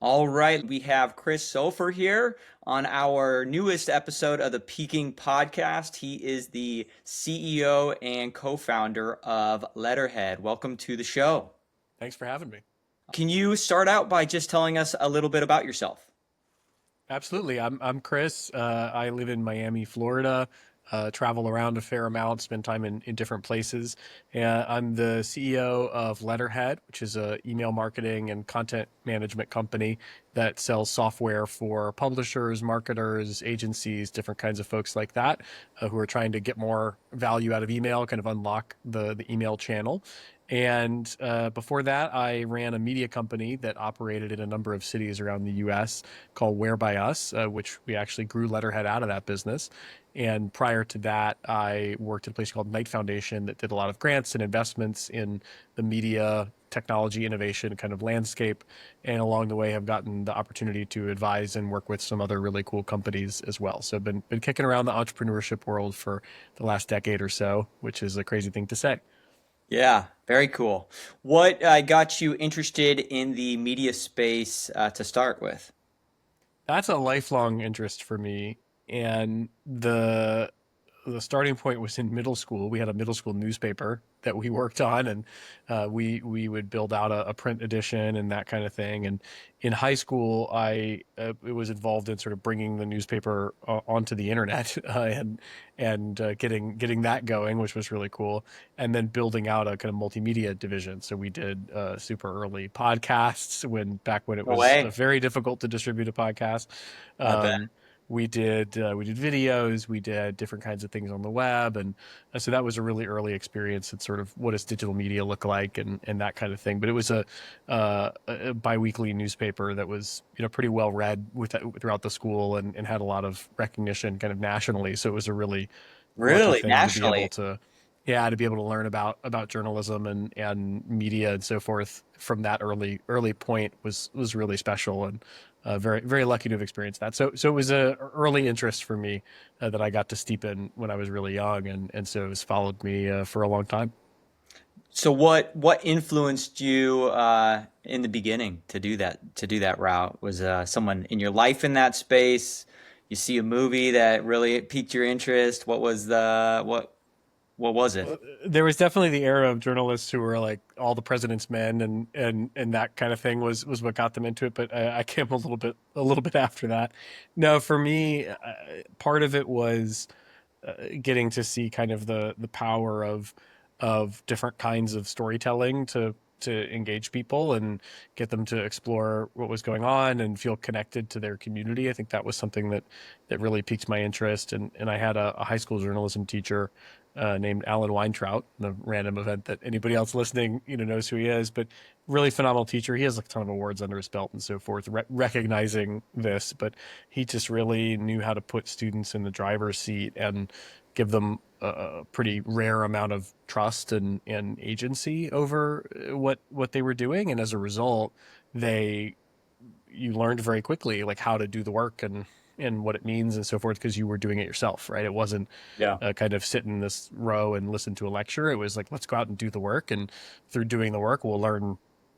All right, we have Chris Sopher here on our newest episode of the Peaking Podcast. He is the CEO and co-founder of Letterhead. Welcome to the show. Thanks for having me. Can you start out by just telling us a little bit about yourself? Absolutely. I'm Chris. I live in Miami, Florida. Travel around a fair amount, spend time in different places. I'm the CEO of Letterhead, which is a email marketing and content management company that sells software for publishers, marketers, agencies, different kinds of folks like that, who are trying to get more value out of email, kind of unlock the email channel. And before that, I ran a media company that operated in a number of cities around the US called Where by Us, which we actually grew Letterhead out of that business. And prior to that, I worked at a place called Knight Foundation that did a lot of grants and investments in the media, technology, innovation kind of landscape. And along the way, have gotten the opportunity to advise and work with some other really cool companies as well. So I've been kicking around the entrepreneurship world for the last decade or so, which is a crazy thing to say. Yeah, very cool. What got you interested in the media space to start with? That's a lifelong interest for me. And the starting point was in middle school. We had a middle school newspaper that we worked on, and we would build out a print edition and that kind of thing. And in high school, I was involved in sort of bringing the newspaper onto the internet and getting that going, which was really cool. And then building out a kind of multimedia division. So we did super early podcasts back when it No was way. very difficult to distribute a podcast. I bet. Um, we did videos, we did different kinds of things on the web, and so that was a really early experience in sort of what does digital media look like and that kind of thing. But it was a biweekly newspaper that was pretty well read throughout the school and had a lot of recognition kind of nationally. So it was a really lucky Really? thing to be able Nationally? to to be able to learn about journalism and media and so forth from that early point was really special, and very very lucky to have experienced that. So it was a early interest for me that I got to steep in when I was really young, and so it's followed me for a long time. So what influenced you in the beginning to do that route? Was someone in your life in that space? You see a movie that really piqued your interest? What was it? There was definitely the era of journalists who were like all the president's men and that kind of thing was what got them into it. But I came a little bit after that. No, for me, part of it was getting to see kind of the power of different kinds of storytelling to engage people and get them to explore what was going on and feel connected to their community. I think that was something that really piqued my interest. And I had a high school journalism teacher named Alan Weintraut, a random event that anybody else listening knows who he is, but really phenomenal teacher. He has a ton of awards under his belt and so forth, recognizing this, but he just really knew how to put students in the driver's seat and give them a pretty rare amount of trust and agency over what they were doing. And as a result, they you learned very quickly like how to do the work and what it means and so forth because you were doing it yourself, right? It wasn't Yeah. kind of sit in this row and listen to a lecture. It was like, let's go out and do the work. And through doing the work, we'll learn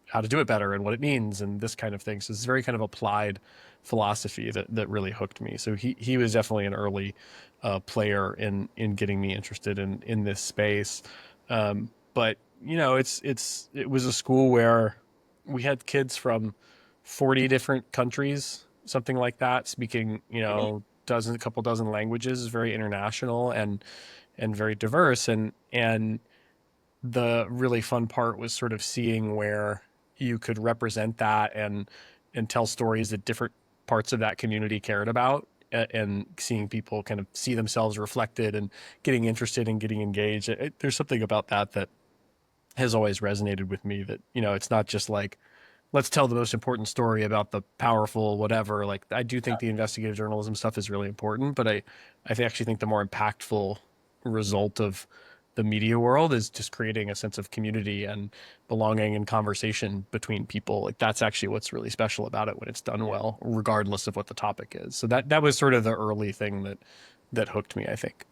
how to do it better and what it means and this kind of thing. So it's very kind of applied philosophy that really hooked me. So he was definitely an early player in getting me interested in this space. But it was a school where we had kids from 40 different countries, something like that, speaking a couple dozen languages, very international and very diverse. And the really fun part was sort of seeing where you could represent that and tell stories that different parts of that community cared about, and seeing people kind of see themselves reflected and getting interested and getting engaged. There's something about that has always resonated with me, that it's not just like let's tell the most important story about the powerful whatever. Like, I do think the investigative journalism stuff is really important, but actually think the more impactful result of the media world is just creating a sense of community and belonging and conversation between people. Like, that's actually what's really special about it when it's done well, regardless of what the topic is. So that was sort of the early thing that hooked me, I think.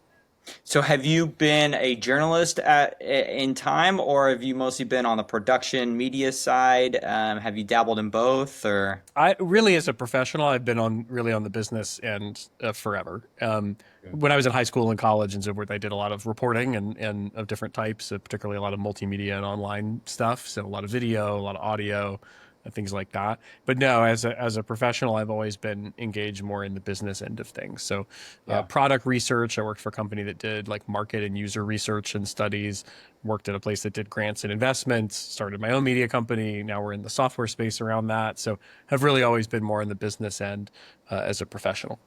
So have you been a journalist in time, or have you mostly been on the production media side? Have you dabbled in both, or? I really, as a professional, I've been on really on the business end forever. When I was in high school and college and so forth, I did a lot of reporting and of different types, particularly a lot of multimedia and online stuff. So a lot of video, a lot of audio, and things like that. But no, as a professional, I've always been engaged more in the business end of things. So Yeah. product research. I worked for a company that did like market and user research and studies. Worked at a place that did grants and investments. Started my own media company. Now we're in the software space around that. So have really always been more in the business end as a professional.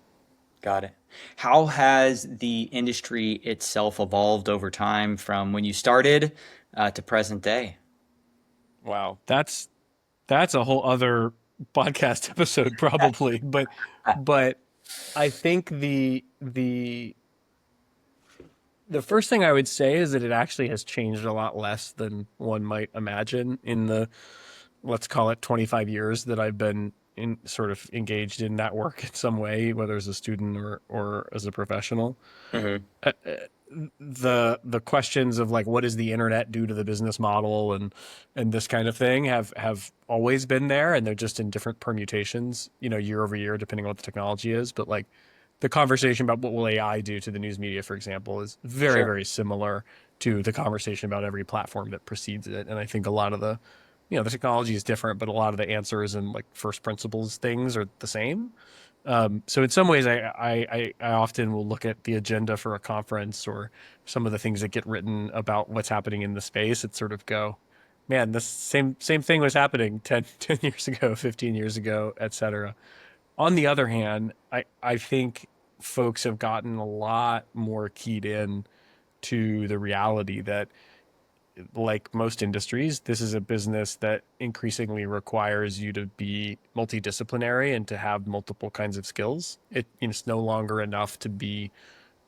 Got it. How has the industry itself evolved over time from when you started to present day? Wow, that's a whole other podcast episode probably, but I think the first thing I would say is that it actually has changed a lot less than one might imagine in the, let's call it 25 years that I've been in sort of engaged in that work in some way, whether as a student or as a professional. Hmm. The questions of like what does the internet do to the business model and this kind of thing have always been there, and they're just in different permutations, year over year depending on what the technology is. But like the conversation about what will AI do to the news media, for example, is very, Sure. very similar to the conversation about every platform that precedes it. And I think a lot of the technology is different, but a lot of the answers and like first principles things are the same. So in some ways, I often will look at the agenda for a conference or some of the things that get written about what's happening in the space and sort of go, man, this same thing was happening 10 years ago, 15 years ago, et cetera. On the other hand, I think folks have gotten a lot more keyed in to the reality that, like most industries, this is a business that increasingly requires you to be multidisciplinary and to have multiple kinds of skills. It's no longer enough to be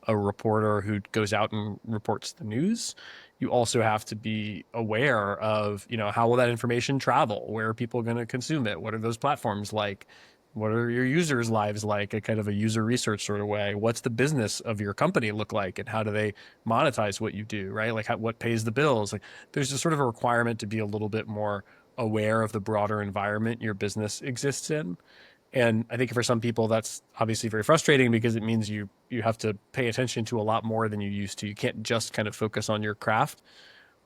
a reporter who goes out and reports the news. You also have to be aware of, how will that information travel? Where are people going to consume it? What are those platforms like? What are your users' lives like? A kind of a user research sort of way. What's the business of your company look like, and how do they monetize what you do? Right? Like what pays the bills? Like there's just sort of a requirement to be a little bit more aware of the broader environment your business exists in. And I think for some people that's obviously very frustrating because it means you have to pay attention to a lot more than you used to. You can't just kind of focus on your craft.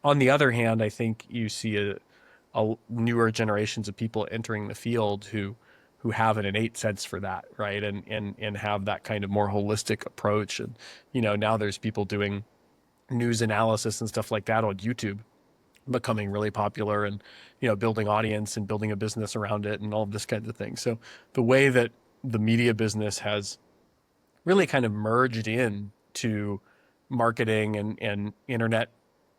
On the other hand, I think you see a newer generations of people entering the field who have an innate sense for that, right? And have that kind of more holistic approach. And now there's people doing news analysis and stuff like that on YouTube becoming really popular, and building audience and building a business around it and all of this kind of thing. So the way that the media business has really kind of merged in to marketing and internet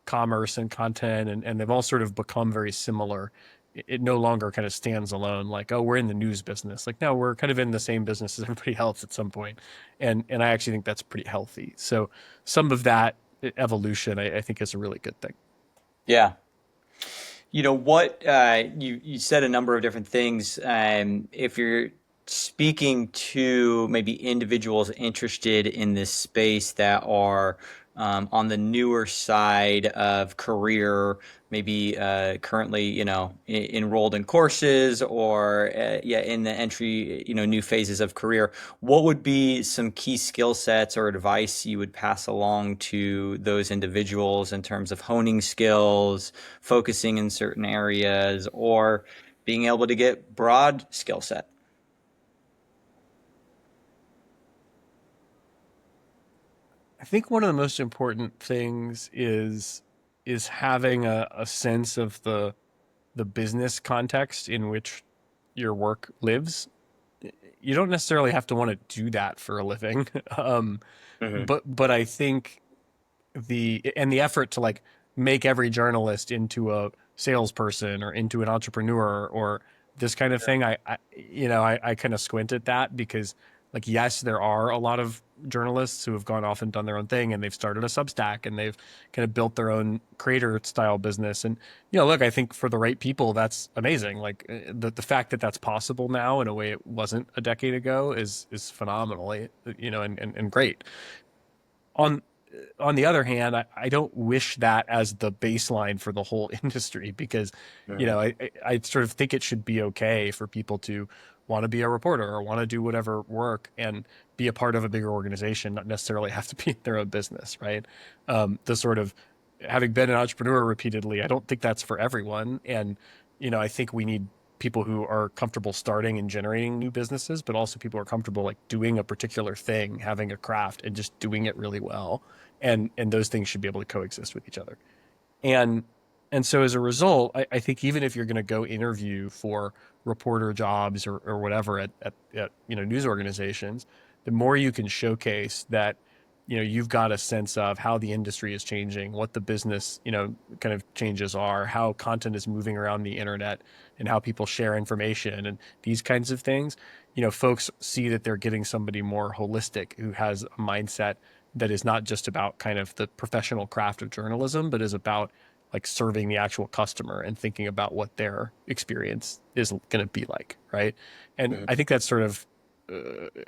commerce and content, and they've all sort of become very similar. It no longer kind of stands alone like, oh, we're in the news business. Like, no, we're kind of in the same business as everybody else at some point. And I actually think that's pretty healthy. So some of that evolution I think is a really good thing. Yeah. You know what? You said a number of different things. If you're speaking to maybe individuals interested in this space that are on the newer side of career, maybe currently, enrolled in courses or yeah, in the entry, new phases of career, what would be some key skill sets or advice you would pass along to those individuals in terms of honing skills, focusing in certain areas, or being able to get broad skill set? I think one of the most important things is having a sense of the business context in which your work lives. You don't necessarily have to want to do that for a living, Hmm. but I think the effort to like make every journalist into a salesperson or into an entrepreneur or this kind of thing, I kind of squint at that because like yes, there are a lot of journalists who have gone off and done their own thing and they've started a Substack and they've kind of built their own creator style business. And look, I think for the right people that's amazing. Like the fact that that's possible now in a way it wasn't a decade ago is phenomenal, and great. On on the other hand, I don't wish that as the baseline for the whole industry because, Mhm. I sort of think it should be okay for people to want to be a reporter or want to do whatever work and be a part of a bigger organization, not necessarily have to be in their own business, right? The sort of having been an entrepreneur repeatedly, I don't think that's for everyone. And, I think we need people who are comfortable starting and generating new businesses, but also people who are comfortable like doing a particular thing, having a craft and just doing it really well. And those things should be able to coexist with each other. And and so as a result, I think even if you're going to go interview for reporter jobs or whatever at news organizations, the more you can showcase that you've got a sense of how the industry is changing, what the business kind of changes are, how content is moving around the internet, and how people share information and these kinds of things. Folks see that they're getting somebody more holistic who has a mindset that is not just about kind of the professional craft of journalism, but is about like serving the actual customer and thinking about what their experience is going to be like, right? And Mhm. I think that's sort of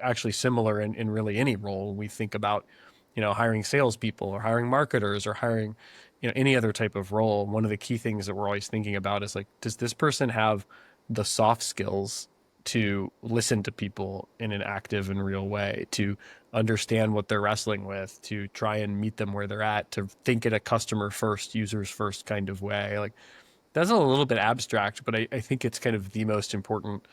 actually similar in really any role. When we think about, hiring salespeople or hiring marketers or hiring, any other type of role. One of the key things that we're always thinking about is like, does this person have the soft skills to listen to people in an active and real way, to understand what they're wrestling with, to try and meet them where they're at, to think in a customer first, users first kind of way. Like that's a little bit abstract, but I think it's kind of the most important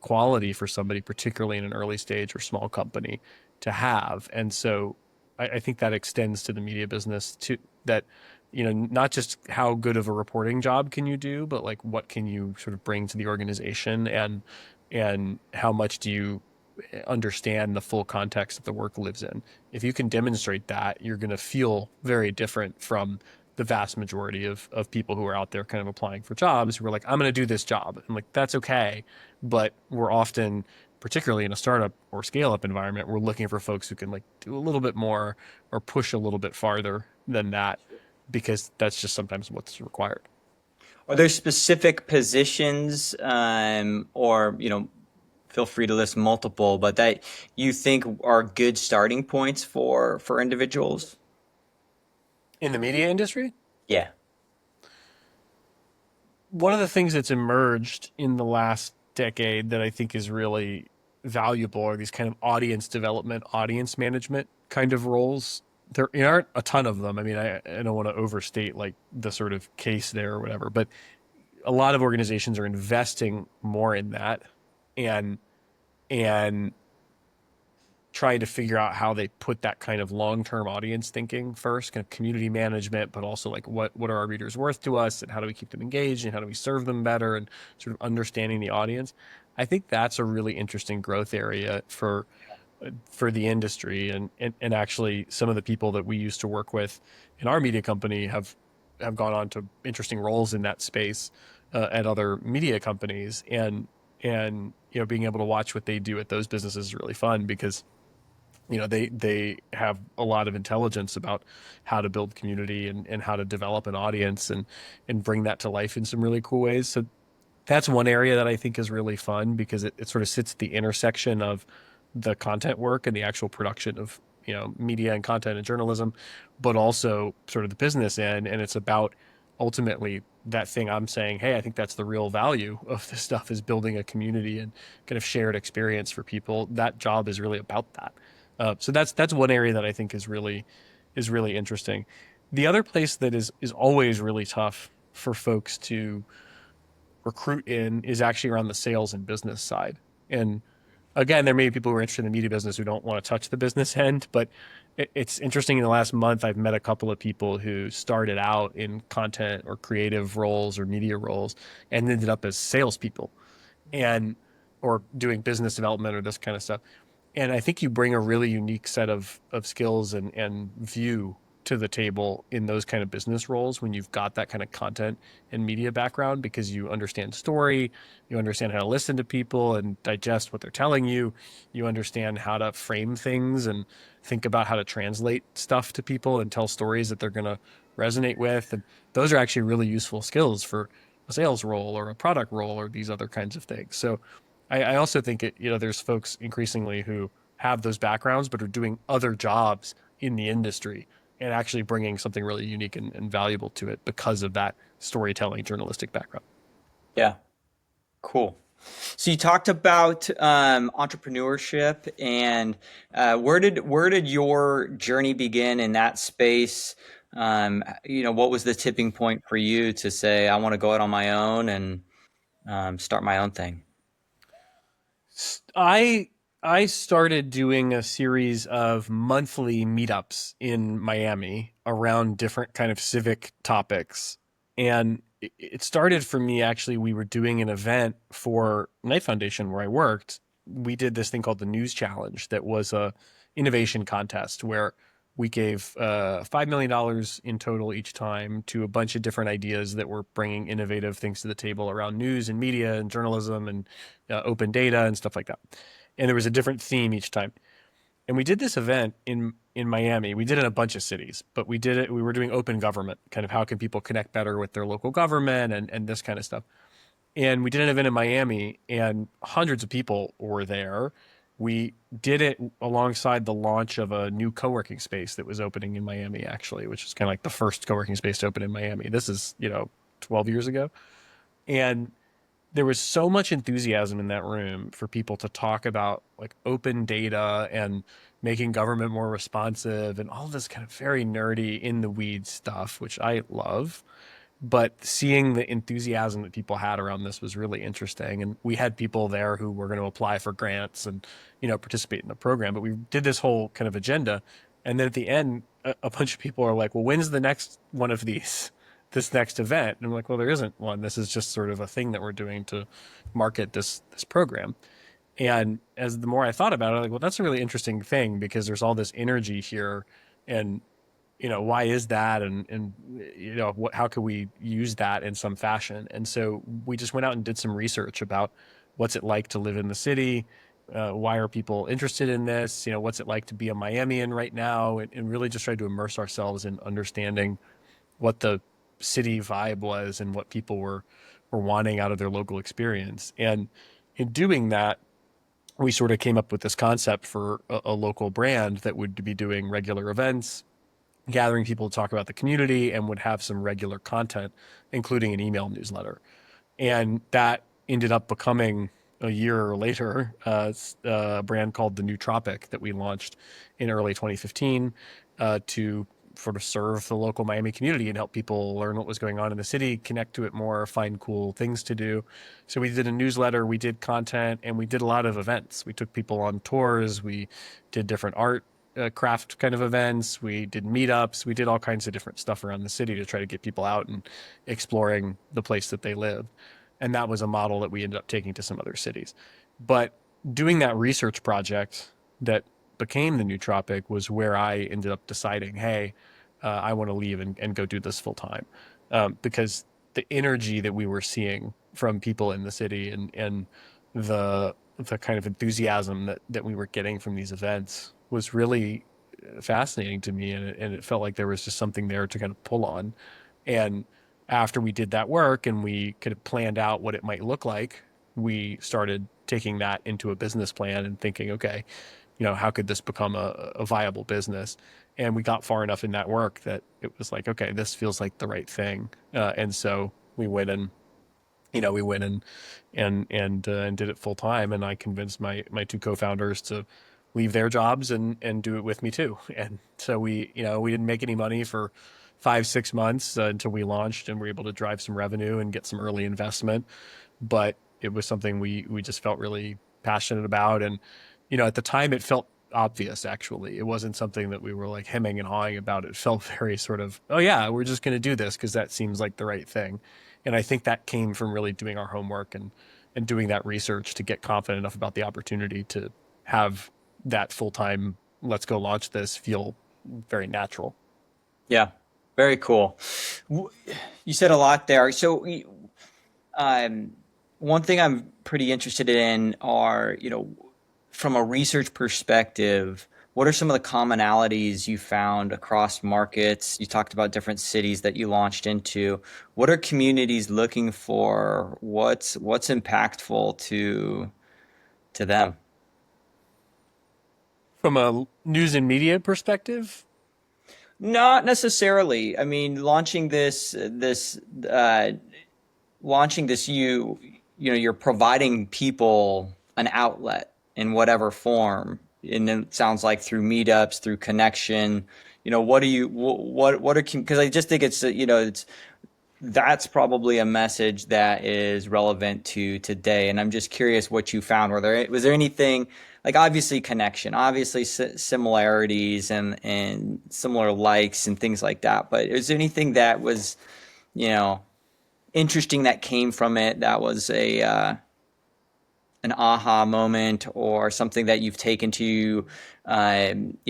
quality for somebody, particularly in an early stage or small company, to have. And so I think that extends to the media business to that, not just how good of a reporting job can you do, but like what can you sort of bring to the organization and how much do you understand the full context that the work lives in. If you can demonstrate that, you're going to feel very different from the vast majority of people who are out there kind of applying for jobs who are like, I'm going to do this job. And like, that's okay. But we're often, particularly in a startup or scale up environment, we're looking for folks who can like do a little bit more or push a little bit farther than that because that's just sometimes what's required. Are there specific positions, or feel free to list multiple, but that you think are good starting points for individuals? In the media industry, Yeah. one of the things that's emerged in the last decade that I think is really valuable are these kind of audience development, audience management kind of roles. There aren't a ton of them. I mean, I don't want to overstate like the sort of case there or whatever, but a lot of organizations are investing more in that and and trying to figure out how they put that kind of long-term audience thinking first, kind of community management, but also like what are our readers worth to us and how do we keep them engaged and how do we serve them better and sort of understanding the audience. I think that's a really interesting growth area for the industry and actually some of the people that we used to work with in our media company have gone on to interesting roles in that space at other media companies and being able to watch what they do at those businesses is really fun because they have a lot of intelligence about how to build community and how to develop an audience and bring that to life in some really cool ways. So that's one area that I think is really fun because it sort of sits at the intersection of the content work and the actual production of media and content and journalism, but also sort of the business end. And it's about ultimately that thing I'm saying, hey, I think that's the real value of this stuff is building a community and kind of shared experience for people. That job is really about that. So that's one area that I think is really interesting. The other place that is always really tough for folks to recruit in is actually around the sales and business side. And again, there may be people who are interested in the media business who don't want to touch the business end, but it's interesting. In the last month, I've met a couple of people who started out in content or creative roles or media roles and ended up as salespeople and or doing business development or this kind of stuff. And I think you bring a really unique set of skills and view to the table in those kind of business roles when you've got that kind of content and media background because you understand story, you understand how to listen to people and digest what they're telling you, you understand how to frame things and think about how to translate stuff to people and tell stories that they're going to resonate with. And those are actually really useful skills for a sales role or a product role or these other kinds of things. So I also think there's folks increasingly who have those backgrounds but are doing other jobs in the industry and actually bringing something really unique and valuable to it because of that storytelling journalistic background. Yeah. Cool. So you talked about entrepreneurship, and where did your journey begin in that space? What was the tipping point for you to say, I want to go out on my own and start my own thing? I I started doing a series of monthly meetups in Miami around different kind of civic topics. And it started for me actually, we were doing an event for Knight Foundation where I worked. We did this thing called the News Challenge that was a innovation contest where we gave $5 million in total each time to a bunch of different ideas that were bringing innovative things to the table around news and media and journalism and open data and stuff like that. And there was a different theme each time. And we did this event in Miami. We did it in a bunch of cities, but we did it. We were doing open government, kind of how can people connect better with their local government and this kind of stuff. And we did an event in Miami, and hundreds of people were there. We did it alongside the launch of a new co-working space that was opening in Miami, actually, which is kind of like the first co-working space to open in Miami. This is, 12 years ago. And there was so much enthusiasm in that room for people to talk about like open data and making government more responsive and all this kind of very nerdy in the weeds stuff, which I love. But seeing the enthusiasm that people had around this was really interesting. And we had people there who were going to apply for grants and, participate in the program. But we did this whole kind of agenda. And then at the end, a bunch of people are like, well, when's the next one of these? This next event? And I'm like, well, there isn't one. This is just sort of a thing that we're doing to market this program. And as the more I thought about it, I'm like, well, that's a really interesting thing because there's all this energy here, and why is that, and how can we use that in some fashion? And so we just went out and did some research about what's it like to live in the city. Why are people interested in this? What's it like to be a Miamian right now? And really just tried to immerse ourselves in understanding what the city vibe was and what people were wanting out of their local experience. And in doing that, we sort of came up with this concept for a local brand that would be doing regular events, gathering people to talk about the community, and would have some regular content, including an email newsletter. And that ended up becoming a year later a brand called the New Tropic that we launched in early 2015 to sort of serve the local Miami community and help people learn what was going on in the city, connect to it more, find cool things to do. So we did a newsletter, we did content, and we did a lot of events. We took people on tours, we did different art craft kind of events. We did meetups. We did all kinds of different stuff around the city to try to get people out and exploring the place that they live. And that was a model that we ended up taking to some other cities. But doing that research project that became the New Tropic was where I ended up deciding, hey, I want to leave and go do this full time. Because the energy that we were seeing from people in the city and the the kind of enthusiasm that we were getting from these events was really fascinating to me, and it felt like there was just something there to kind of pull on. And after we did that work and we could have planned out what it might look like, we started taking that into a business plan and thinking, okay, how could this become a viable business? And we got far enough in that work that it was like, okay, this feels like the right thing. And so we went and did it full time. And I convinced my two co-founders to leave their jobs and do it with me too. And so we didn't make any money for 5 6 months until we launched and were able to drive some revenue and get some early investment. But it was something we just felt really passionate about. And at the time it felt obvious. Actually, it wasn't something that we were like hemming and hawing about. It felt very sort of, oh yeah, we're just going to do this because that seems like the right thing. And I think that came from really doing our homework and doing that research to get confident enough about the opportunity to have that full-time, let's go launch this, feel very natural. Yeah, very cool. W- You said a lot there. So, um, one thing I'm pretty interested in are, from a research perspective, what are some of the commonalities you found across markets? You talked about different cities that you launched into. What are communities looking for? What's impactful to them? From a news and media perspective, Not necessarily. I mean, launching this, you know, you're providing people an outlet in whatever form, and it sounds like through meetups, through connection. You know, what are, because I just think it's, you know, it's, that's probably a message that is relevant to today. And I'm just curious what you found. Was there anything, like, obviously connection, obviously similarities and similar likes and things like that. But is there anything that was, you know, interesting that came from it, that was a an aha moment, or something that you've taken to, you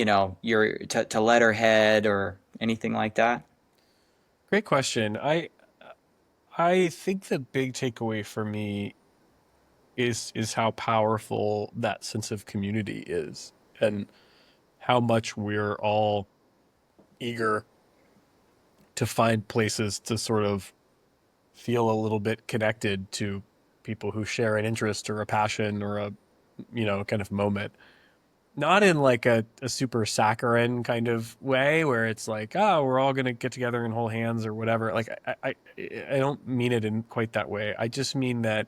know, to Letterhead or anything like that? Great question. I think the big takeaway for me is how powerful that sense of community is, and how much we're all eager to find places to sort of feel a little bit connected to people who share an interest or a passion or a, kind of moment. Not in like a super saccharine kind of way where it's like, oh, we're all gonna get together and hold hands or whatever. Like I don't mean it in quite that way. I just mean that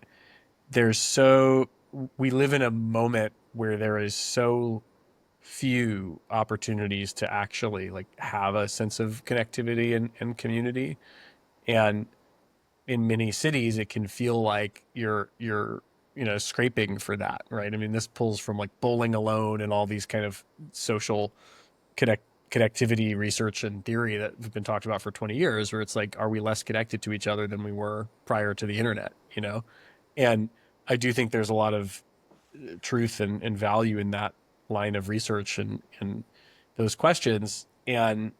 there's so we live in a moment where there is so few opportunities to actually like have a sense of connectivity and community. And in many cities, it can feel like you're scraping for that, right? I mean, this pulls from like bowling alone and all these kind of social connect connectivity research and theory that have been talked about for 20 years, where it's like, are we less connected to each other than we were prior to the internet, And I do think there's a lot of truth and value in that line of research and those questions. And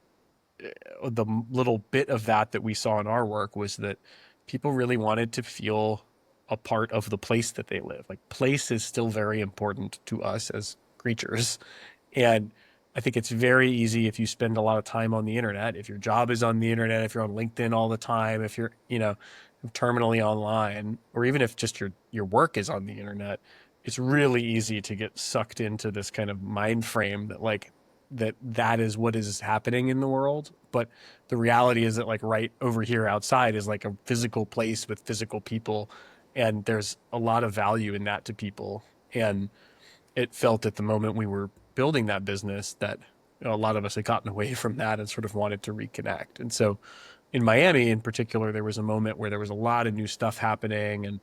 the little bit of that we saw in our work was that people really wanted to feel a part of the place that they live. Like place is still very important to us as creatures. And I think it's very easy if you spend a lot of time on the internet, if your job is on the internet, if you're on LinkedIn all the time, if you're, terminally online, or even if just your work is on the internet, it's really easy to get sucked into this kind of mind frame that like that is what is happening in the world. But the reality is that like right over here outside is like a physical place with physical people, and there's a lot of value in that to people. And it felt at the moment we were building that business that a lot of us had gotten away from that and sort of wanted to reconnect. And so in Miami in particular, there was a moment where there was a lot of new stuff happening,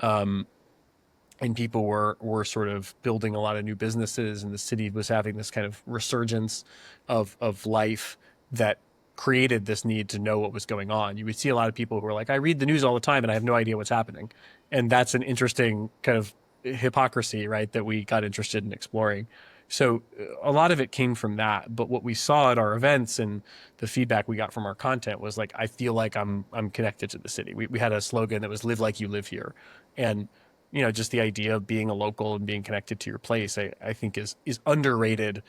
and people were sort of building a lot of new businesses, and the city was having this kind of resurgence of life that created this need to know what was going on. You would see a lot of people who were like, I read the news all the time and I have no idea what's happening. And that's an interesting kind of hypocrisy, right, that we got interested in exploring. So a lot of it came from that. But what we saw at our events and the feedback we got from our content was like, I feel like I'm connected to the city. We had a slogan that was live like you live here. And just the idea of being a local and being connected to your place, I think is underrated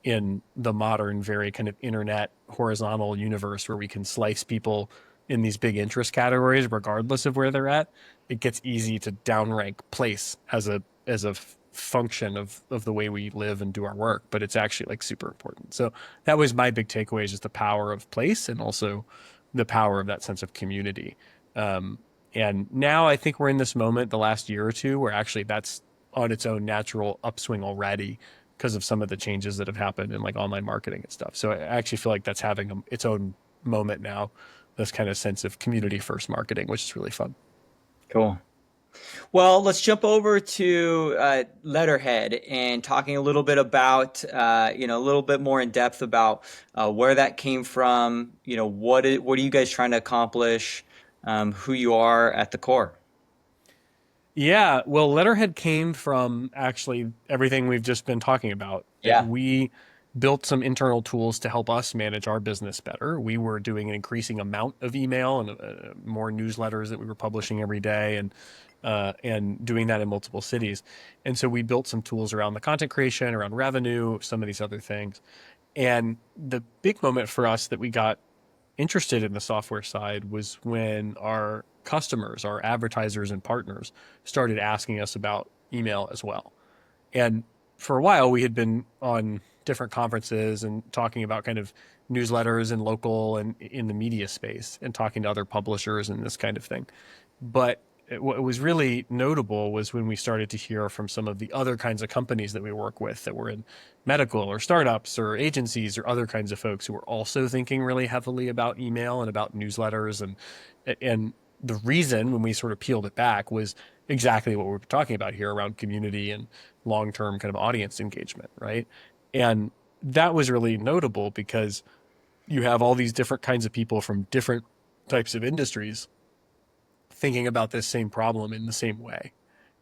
in the modern, very kind of internet horizontal universe where we can slice people in these big interest categories, regardless of where they're at. It gets easy to downrank place as a function of the way we live and do our work, but it's actually like super important. So that was my big takeaway, is just the power of place and also the power of that sense of community. And now I think we're in this moment the last year or two where actually that's on its own natural upswing already because of some of the changes that have happened in like online marketing and stuff. So I actually feel like that's having its own moment now, this kind of sense of community first marketing, which is really fun. Cool. Well, let's jump over to Letterhead and talking a little bit about, you know, a little bit more in depth about where that came from. You know, what are you guys trying to accomplish? Who you are at the core. Yeah, well, Letterhead came from actually everything we've just been talking about. Yeah. We built some internal tools to help us manage our business better. We were doing an increasing amount of email and more newsletters that we were publishing every day, and doing that in multiple cities. And so we built some tools around the content creation, around revenue, some of these other things. And the big moment for us that we got interested in the software side was when our customers, our advertisers and partners started asking us about email as well. And for a while, we had been on different conferences and talking about kind of newsletters and local and in the media space and talking to other publishers and this kind of thing. But what was really notable was when we started to hear from some of the other kinds of companies that we work with that were in medical or startups or agencies or other kinds of folks who were also thinking really heavily about email and about newsletters. And the reason when we sort of peeled it back was exactly what we're talking about here around community and long-term kind of audience engagement, right? And that was really notable because you have all these different kinds of people from different types of industries thinking about this same problem in the same way.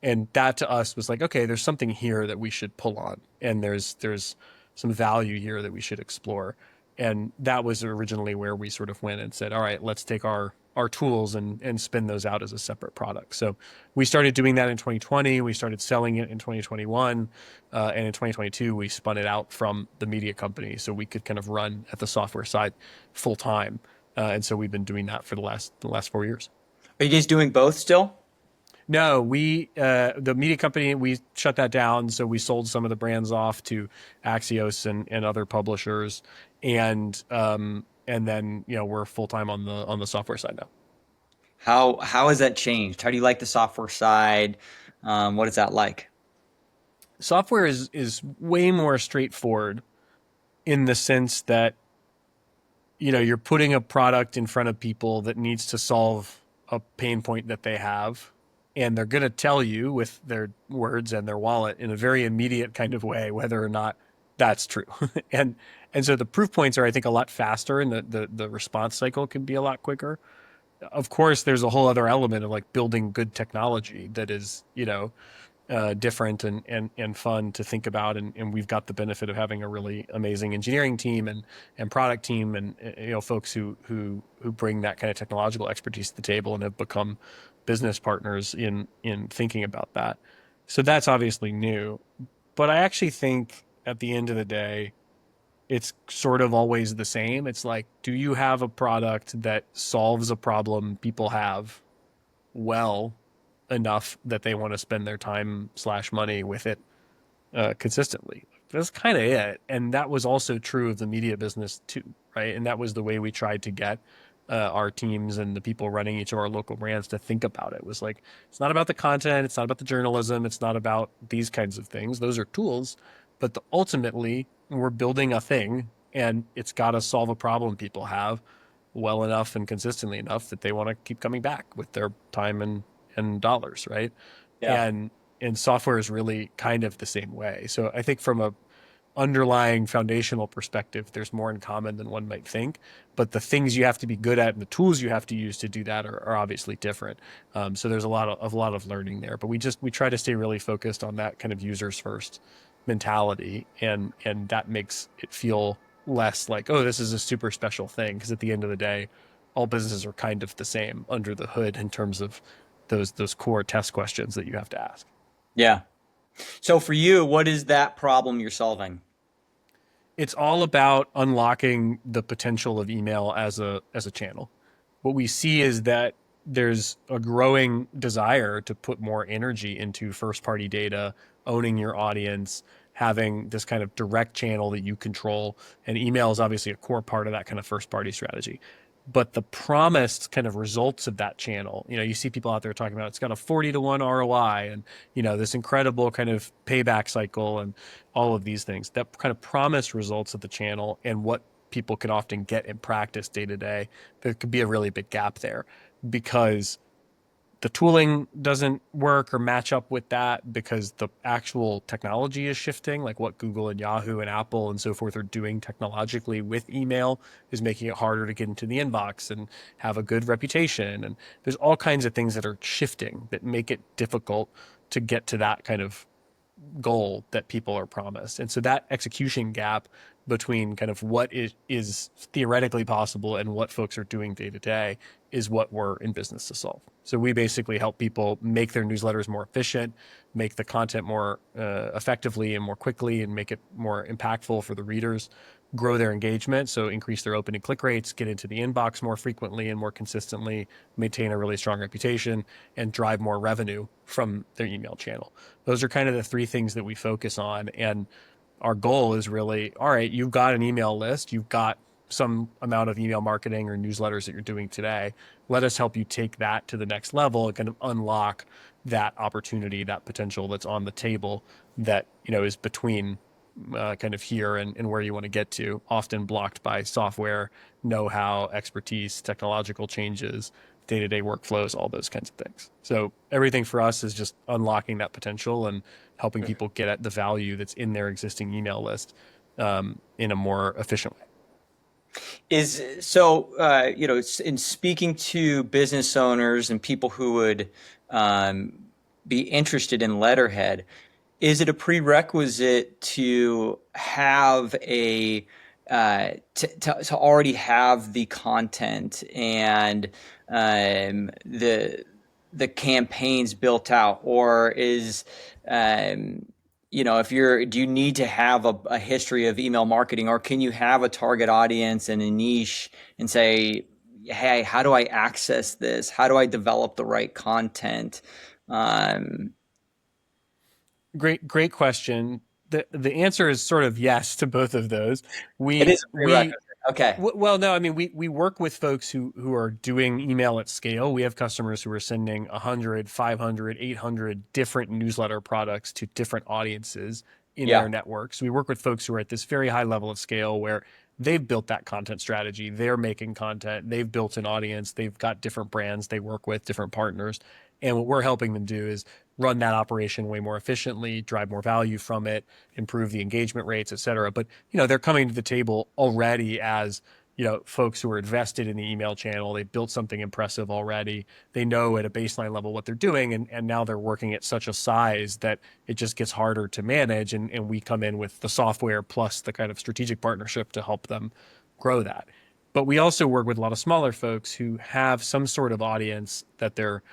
And that to us was like, okay, there's something here that we should pull on, and there's some value here that we should explore. And that was originally where we sort of went and said, all right, let's take our tools and spin those out as a separate product. So we started doing that in 2020. We started selling it in 2021, and in 2022 we spun it out from the media company so we could kind of run at the software side full time. And so we've been doing that for the last 4 years. Are you guys doing both still? No, we the media company we shut that down, so we sold some of the brands off to Axios and other publishers, and then we're full time on the software side now. How has that changed? How do you like the software side? What is that like? Software is way more straightforward in the sense that you're putting a product in front of people that needs to solve a pain point that they have, and they're going to tell you with their words and their wallet in a very immediate kind of way whether or not that's true. and and so the proof points are, I think, a lot faster, and the response cycle can be a lot quicker. Of course, there's a whole other element of like building good technology that is different and fun to think about. And we've got the benefit of having a really amazing engineering team and product team and folks who bring that kind of technological expertise to the table and have become business partners in thinking about that. So that's obviously new. But I actually think at the end of the day, it's sort of always the same. It's like, do you have a product that solves a problem people have well enough that they want to spend their time slash money with it consistently? That's kind of it. And that was also true of the media business too, right? And that was the way we tried to get our teams and the people running each of our local brands to think about it. Was like, it's not about the content, it's not about the journalism, it's not about these kinds of things. Those are tools, but ultimately we're building a thing, and it's got to solve a problem people have well enough and consistently enough that they want to keep coming back with their time and dollars, right? Yeah. And software is really kind of the same way. So I think from a underlying foundational perspective, there's more in common than one might think. But the things you have to be good at and the tools you have to use to do that are obviously different. So there's a lot of learning there. But we try to stay really focused on that kind of users first mentality, and that makes it feel less like, oh, this is a super special thing, because at the end of the day, all businesses are kind of the same under the hood in terms of those core test questions that you have to ask. Yeah. So for you, what is that problem you're solving? It's all about unlocking the potential of email as a channel. What we see is that there's a growing desire to put more energy into first party data, owning your audience, having this kind of direct channel that you control. And email is obviously a core part of that kind of first party strategy. But the promised kind of results of that channel, you see people out there talking about it's got a 40-to-1 ROI, and this incredible kind of payback cycle and all of these things. That kind of promised results of the channel and what people can often get in practice day to day, there could be a really big gap there, because the tooling doesn't work or match up with that, because the actual technology is shifting. Like what Google and Yahoo and Apple and so forth are doing technologically with email is making it harder to get into the inbox and have a good reputation. And there's all kinds of things that are shifting that make it difficult to get to that kind of goal that people are promised. And so that execution gap between kind of what is theoretically possible and what folks are doing day to day is what we're in business to solve. So we basically help people make their newsletters more efficient, make the content more effectively and more quickly, and make it more impactful for the readers, grow their engagement, so increase their open and click rates, get into the inbox more frequently and more consistently, maintain a really strong reputation, and drive more revenue from their email channel. Those are kind of the three things that we focus on. And our goal is really, all right, you've got an email list, you've got some amount of email marketing or newsletters that you're doing today. Let us help you take that to the next level and kind of unlock that opportunity, that potential that's on the table that, is between kind of here and where you want to get to, often blocked by software, know-how, expertise, technological changes, day-to-day workflows, all those kinds of things. So everything for us is just unlocking that potential and helping people get at the value that's in their existing email list in a more efficient way. Is so in speaking to business owners and people who would um, be interested in Letterhead, is it a prerequisite to have to already have the content and the campaigns built out, or is if do you need to have a history of email marketing, or can you have a target audience and a niche and say, hey, how do I access this? How do I develop the right content? Um, Great question. The answer is sort of yes to both of those. it We is a we prerequisite. Okay. Well, no, I mean, we work with folks who are doing email at scale. We have customers who are sending 100, 500, 800 different newsletter products to different audiences in Yeah. their networks. We work with folks who are at this very high level of scale where they've built that content strategy. They're making content. They've built an audience. They've got different brands they work with, different partners. And what we're helping them do is run that operation way more efficiently, drive more value from it, improve the engagement rates, et cetera. But, they're coming to the table already as, folks who are invested in the email channel. They've built something impressive already. They know at a baseline level what they're doing. And now they're working at such a size that it just gets harder to manage. And we come in with the software plus the kind of strategic partnership to help them grow that. But we also work with a lot of smaller folks who have some sort of audience that they're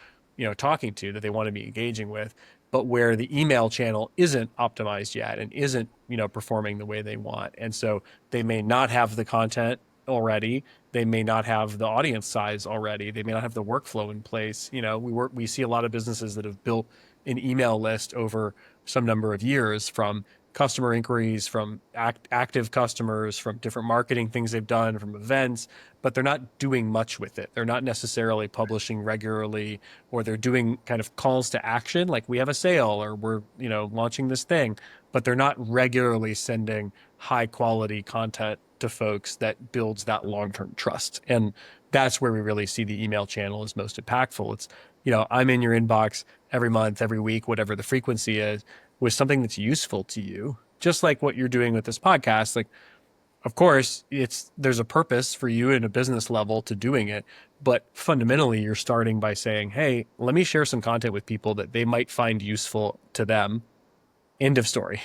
talking to, that they want to be engaging with, but where the email channel isn't optimized yet and isn't performing the way they want. And so they may not have the content already, they may not have the audience size already, they may not have the workflow in place. We see a lot of businesses that have built an email list over some number of years, from customer inquiries, from active customers, from different marketing things they've done, from events, but they're not doing much with it. They're not necessarily publishing regularly, or they're doing kind of calls to action, like we have a sale or we're, launching this thing, but they're not regularly sending high quality content to folks that builds that long-term trust. And that's where we really see the email channel is most impactful. It's, I'm in your inbox every month, every week, whatever the frequency is, with something that's useful to you, just like what you're doing with this podcast. Like, of course, there's a purpose for you in a business level to doing it, but fundamentally you're starting by saying, hey, let me share some content with people that they might find useful to them. End of story.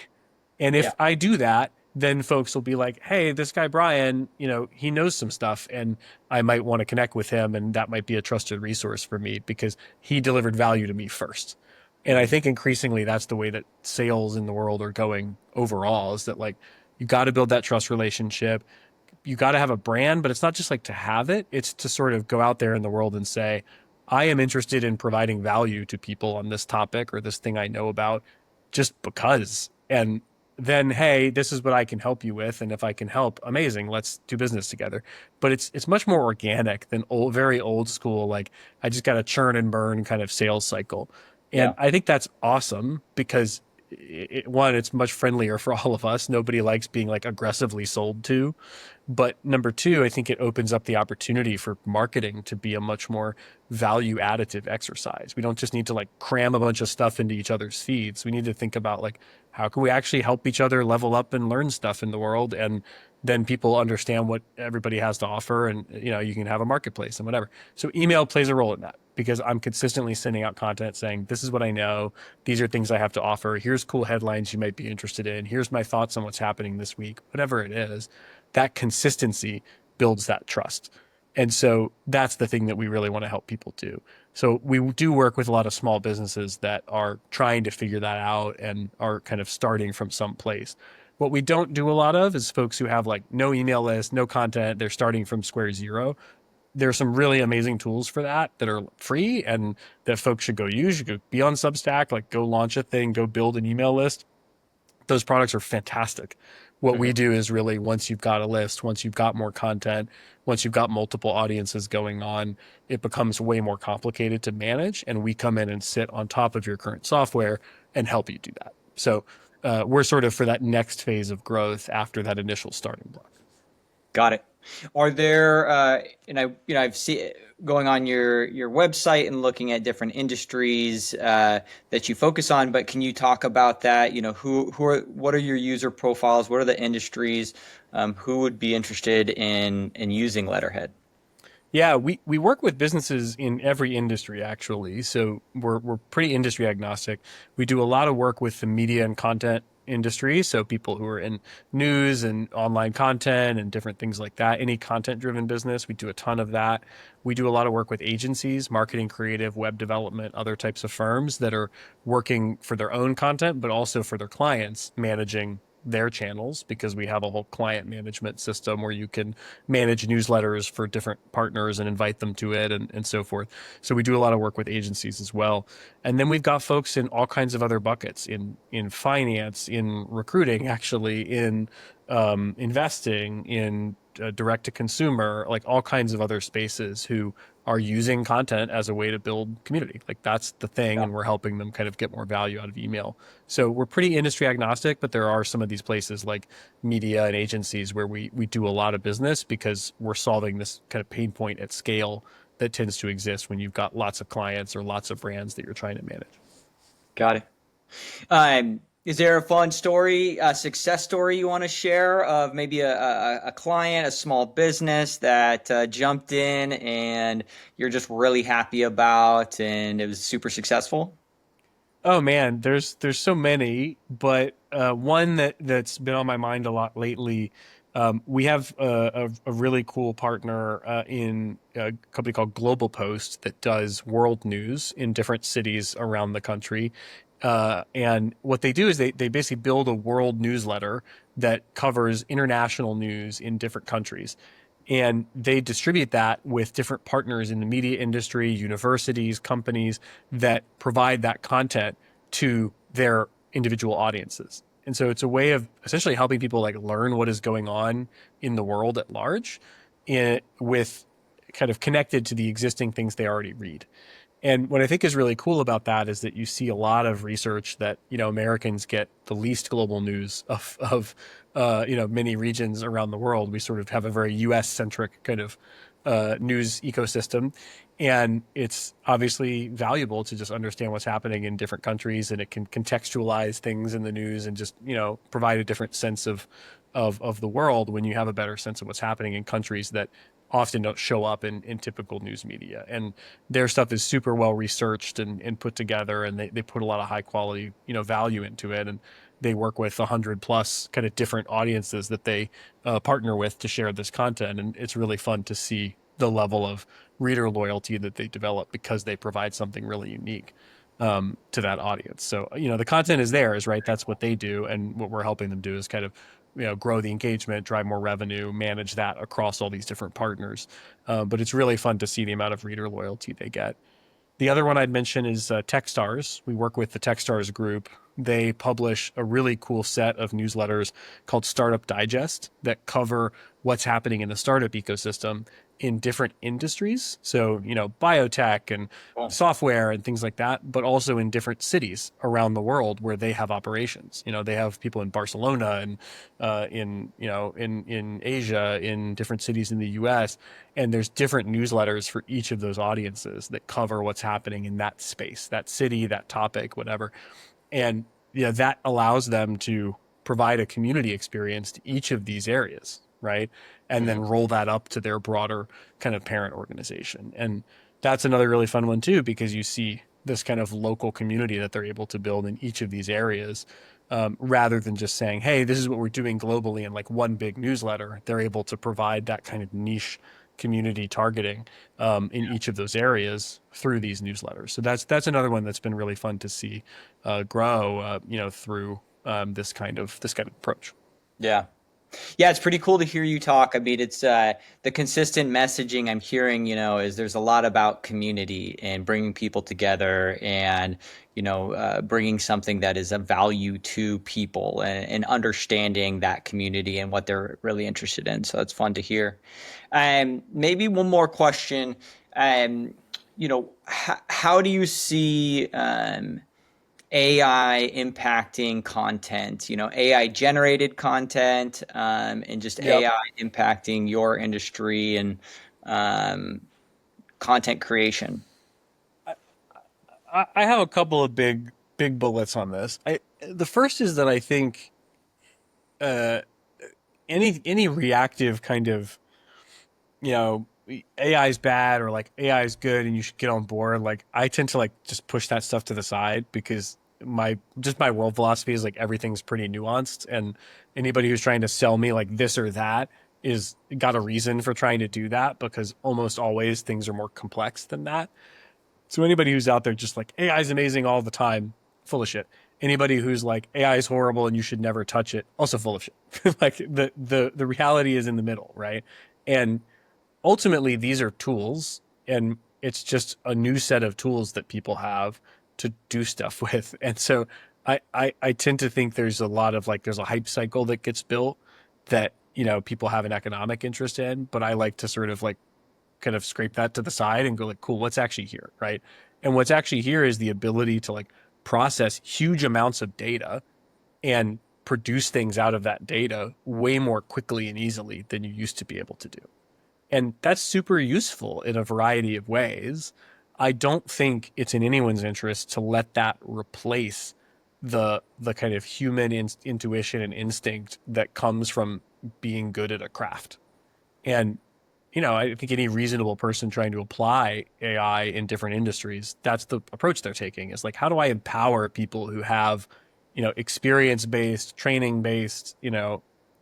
And Yeah. if I do that, then folks will be like, hey, this guy Brian, he knows some stuff, and I might want to connect with him, and that might be a trusted resource for me because he delivered value to me first. And I think increasingly that's the way that sales in the world are going overall, is that, like, you got to build that trust relationship. You got to have a brand, but it's not just like to have it, it's to sort of go out there in the world and say, I am interested in providing value to people on this topic or this thing I know about just because. And then, hey, this is what I can help you with, and if I can help, amazing, let's do business together. But it's much more organic than very old school, like I just got a churn and burn kind of sales cycle. And Yeah. I think that's awesome because one, it's much friendlier for all of us. Nobody likes being like aggressively sold to. But number two, I think it opens up the opportunity for marketing to be a much more value additive exercise. We don't just need to like cram a bunch of stuff into each other's feeds. We need to think about, like, how can we actually help each other level up and learn stuff in the world? And then people understand what everybody has to offer, and you can have a marketplace and whatever. So email plays a role in that because I'm consistently sending out content saying, this is what I know, these are things I have to offer, here's cool headlines you might be interested in, here's my thoughts on what's happening this week, whatever it is. That consistency builds that trust. And so that's the thing that we really want to help people do. So we do work with a lot of small businesses that are trying to figure that out and are kind of starting from some place. What we don't do a lot of is folks who have like no email list, no content, they're starting from square zero. There are some really amazing tools for that are free and that folks should go use. You could be on Substack, like go launch a thing, go build an email list. Those products are fantastic. What we Mhm. do is really once you've got a list, once you've got more content, once you've got multiple audiences going on, it becomes way more complicated to manage. And we come in and sit on top of your current software and help you do that. So we're sort of for that next phase of growth after that initial starting block. Got it. Are there, and I've seen going on your website and looking at different industries that you focus on, but can you talk about that? What are your user profiles? What are the industries? Who would be interested in using Letterhead? Yeah, we work with businesses in every industry actually. So we're pretty industry agnostic. We do a lot of work with the media and content industry, so people who are in news and online content and different things like that. Any content driven business, we do a ton of that. We do a lot of work with agencies, marketing, creative, web development, other types of firms that are working for their own content, but also for their clients, managing their channels because we have a whole client management system where you can manage newsletters for different partners and invite them to it and so forth. So we do a lot of work with agencies as well. And then we've got folks in all kinds of other buckets in finance, in recruiting, actually, in investing, in direct to consumer, like all kinds of other spaces who are using content as a way to build community. Like that's the thing, Yeah. and we're helping them kind of get more value out of email. So we're pretty industry agnostic, but there are some of these places like media and agencies where we do a lot of business because we're solving this kind of pain point at scale that tends to exist when you've got lots of clients or lots of brands that you're trying to manage. Got it. Is there a fun story, a success story you want to share of maybe a client, a small business that jumped in and you're just really happy about and it was super successful? Oh man, there's so many, but one that's been on my mind a lot lately. We have a really cool partner in a company called Global Post that does world news in different cities around the country. And what they do is they basically build a world newsletter that covers international news in different countries. And they distribute that with different partners in the media industry, universities, companies that provide that content to their individual audiences. And so it's a way of essentially helping people like learn what is going on in the world at large with kind of connected to the existing things they already read. And what I think is really cool about that is that you see a lot of research that, Americans get the least global news of many regions around the world. We sort of have a very US centric kind of news ecosystem. And it's obviously valuable to just understand what's happening in different countries, and it can contextualize things in the news and just, provide a different sense of the world when you have a better sense of what's happening in countries that often don't show up in typical news media. And their stuff is super well researched and put together, and they put a lot of high quality, value into it. And they work with 100 plus kind of different audiences that they partner with to share this content. And it's really fun to see the level of reader loyalty that they develop because they provide something really unique to that audience. So, the content is theirs, right? That's what they do. And what we're helping them do is kind of, grow the engagement, drive more revenue, manage that across all these different partners. But it's really fun to see the amount of reader loyalty they get. The other one I'd mention is Techstars. We work with the Techstars group. They publish a really cool set of newsletters called Startup Digest that cover what's happening in the startup ecosystem in different industries. So, biotech and Cool. software and things like that, but also in different cities around the world where they have operations. They have people in Barcelona and in Asia, in different cities in the US, and there's different newsletters for each of those audiences that cover what's happening in that space, that city, that topic, whatever. And that allows them to provide a community experience to each of these areas, right? And then Mhm. roll that up to their broader kind of parent organization. And that's another really fun one too, because you see this kind of local community that they're able to build in each of these areas. Rather than just saying, hey, this is what we're doing globally in like one big newsletter, they're able to provide that kind of niche community targeting in each of those areas through these newsletters. So that's another one that's been really fun to see grow, through this kind of approach. Yeah. Yeah, it's pretty cool to hear you talk. I mean, it's the consistent messaging I'm hearing, is there's a lot about community and bringing people together and, bringing something that is of value to people and understanding that community and what they're really interested in. So it's fun to hear. Maybe one more question. How do you see AI impacting content, AI generated content, and just Yep. AI impacting your industry and um, content creation. I have a couple of big bullets on this. The first is that I think uh, any reactive kind of you know AI is bad or like AI is good and you should get on board. Like I tend to like just push that stuff to the side because my world philosophy is like everything's pretty nuanced, and anybody who's trying to sell me like this or that is got a reason for trying to do that, because almost always things are more complex than that. So anybody who's out there just like AI is amazing all the time, full of shit. Anybody who's like AI is horrible and you should never touch it, also full of shit. Like the reality is in the middle, right? And ultimately these are tools, and it's just a new set of tools that people have to do stuff with. And so I tend to think there's a lot of like there's a hype cycle that gets built that people have an economic interest in, but I like to sort of like kind of scrape that to the side and go like, cool, what's actually here, right? And what's actually here is the ability to like process huge amounts of data and produce things out of that data way more quickly and easily than you used to be able to do. And that's super useful in a variety of ways. I don't think it's in anyone's interest to let that replace the kind of human intuition and instinct that comes from being good at a craft. And I think any reasonable person trying to apply AI in different industries, that's the approach they're taking, is like, how do I empower people who have, experience based, training based,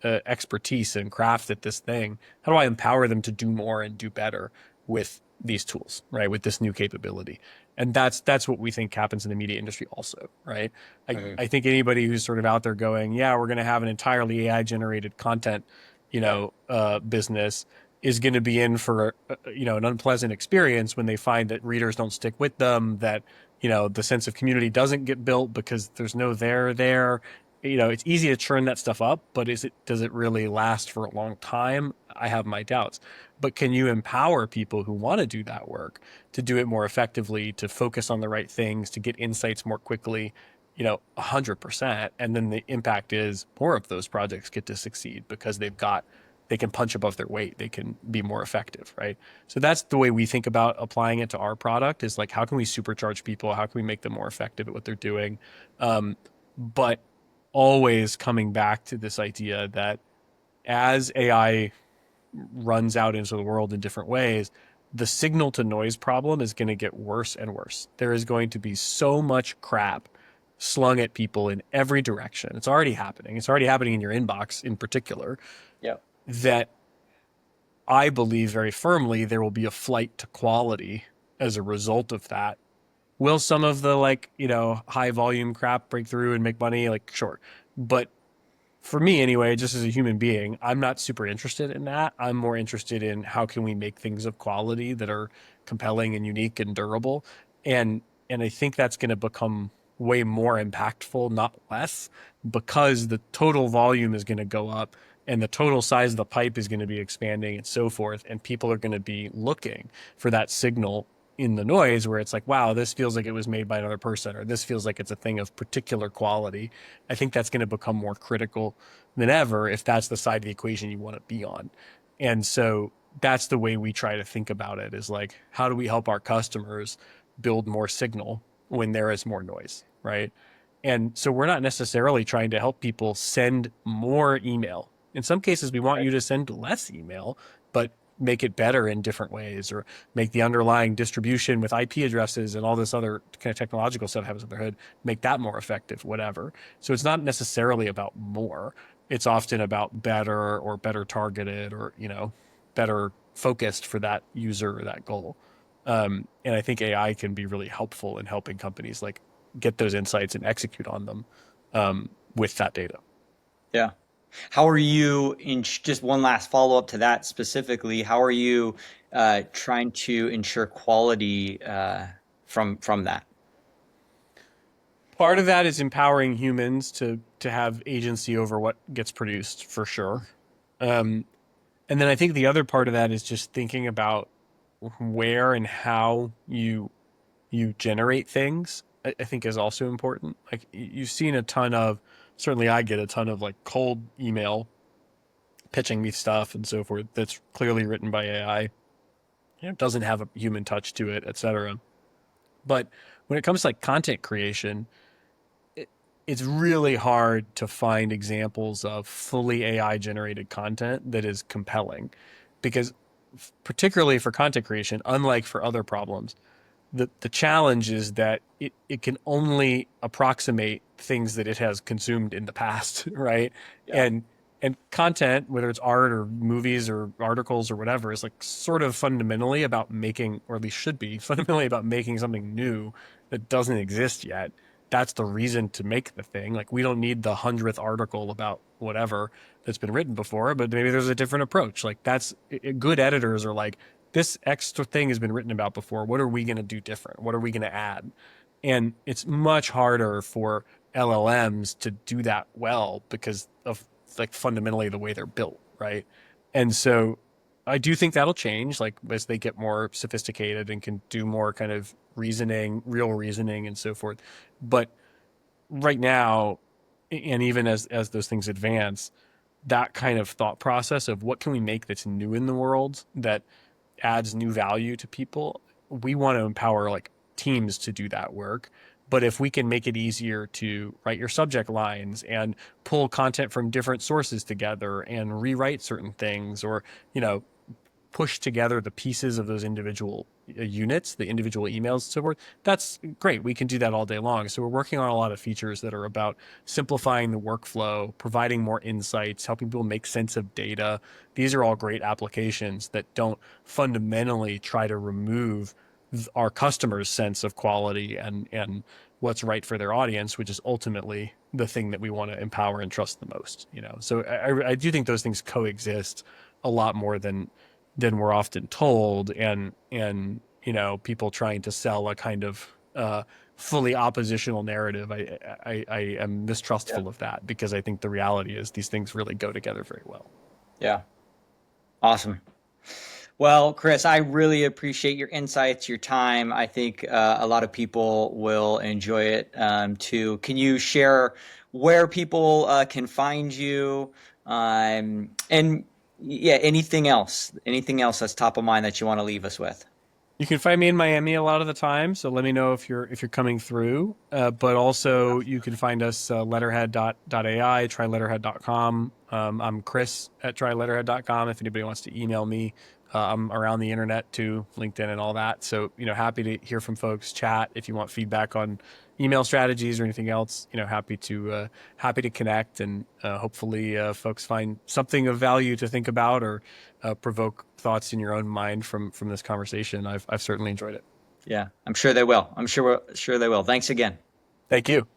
expertise and craft at this thing? How do I empower them to do more and do better with these tools, right? With this new capability. And that's what we think happens in the media industry also, right? Mhm. I think anybody who's sort of out there going, yeah, we're going to have an entirely AI generated content, business is going to be in for an unpleasant experience when they find that readers don't stick with them, that the sense of community doesn't get built because there's no there. It's easy to churn that stuff up, but does it really last for a long time? I have my doubts. But can you empower people who want to do that work to do it more effectively, to focus on the right things, to get insights more quickly? 100%. And then the impact is more of those projects get to succeed because they can punch above their weight, they can be more effective, right? So that's the way we think about applying it to our product, is like, how can we supercharge people, how can we make them more effective at what they're doing, but always coming back to this idea that as AI runs out into the world in different ways, the signal to noise problem is going to get worse and worse. There is going to be so much crap slung at people in every direction. It's already happening. It's already happening in your inbox in particular, Yep. that I believe very firmly there will be a flight to quality as a result of that. Will some of the like, high volume crap break through and make money? Like, sure. But for me anyway, just as a human being, I'm not super interested in that. I'm more interested in how can we make things of quality that are compelling and unique and durable. And I think that's going to become way more impactful, not less, because the total volume is going to go up and the total size of the pipe is going to be expanding and so forth. And people are going to be looking for that signal in the noise where it's like, wow, this feels like it was made by another person, or this feels like it's a thing of particular quality. I think that's going to become more critical than ever if that's the side of the equation you want to be on. And so that's the way we try to think about it, is like, how do we help our customers build more signal when there is more noise, right? And so we're not necessarily trying to help people send more email. In some cases, we want Right. you to send less email, but make it better in different ways, or make the underlying distribution with IP addresses and all this other kind of technological stuff happens under the hood, make that more effective, whatever. So it's not necessarily about more. It's often about better, or better targeted, or, better focused for that user or that goal. And I think AI can be really helpful in helping companies like get those insights and execute on them with that data. Yeah. How are you just one last follow up to that specifically? How are you trying to ensure quality from that? Part of that is empowering humans to have agency over what gets produced, for sure. Um, and then I think the other part of that is just thinking about where and how you generate things. I think is also important. Like you've seen a ton of, certainly I get a ton of like cold email pitching me stuff and so forth that's clearly written by AI. It doesn't have a human touch to it, etc. But when it comes to like content creation, it, it's really hard to find examples of fully AI generated content that is compelling because particularly for content creation, unlike for other problems, the challenge is that it can only approximate things that it has consumed in the past, right? Yeah. And and content, whether it's art or movies or articles or whatever, is like sort of fundamentally about making, or at least should be fundamentally about making something new that doesn't exist yet. That's the reason to make the thing. Like we don't need the 100th article about whatever that's been written before, but maybe there's a different approach. Like that's good editors are like, this extra thing has been written about before. What are we going to do different? What are we going to add? And it's much harder for LLMs to do that well because of like fundamentally the way they're built, right? And so I do think that'll change like as they get more sophisticated and can do more kind of reasoning, real reasoning and so forth. But right now, and even as those things advance, that kind of thought process of what can we make that's new in the world that adds new value to people, we want to empower like teams to do that work. But if we can make it easier to write your subject lines and pull content from different sources together and rewrite certain things, or you know, push together the pieces of those individual units, the individual emails and so forth, that's great. We can do that all day long. So we're working on a lot of features that are about simplifying the workflow, providing more insights, helping people make sense of data. These are all great applications that don't fundamentally try to remove our customers' sense of quality and what's right for their audience, which is ultimately the thing that we want to empower and trust the most. You know, so I do think those things coexist a lot more than we're often told, and you know, people trying to sell a kind of fully oppositional narrative. I am Yeah. mistrustful of that because I think the reality is these things really go together very well. Yeah. Awesome. Well, Chris, I really appreciate your insights, your time. I think a lot of people will enjoy it too. Can you share where people can find you? And yeah, anything else that's top of mind that you want to leave us with? You can find me in Miami a lot of the time, so let me know if you're coming through. But also you can find us letterhead.ai, tryletterhead.com. I'm Chris at tryletterhead.com if anybody wants to email me. I'm around the internet too, LinkedIn and all that. So, you know, happy to hear from folks, chat if you want feedback on email strategies or anything else. You know, happy to connect and hopefully folks find something of value to think about or provoke thoughts in your own mind from this conversation. I've certainly enjoyed it. Yeah, I'm sure they will. I'm sure they will. Thanks again. Thank you.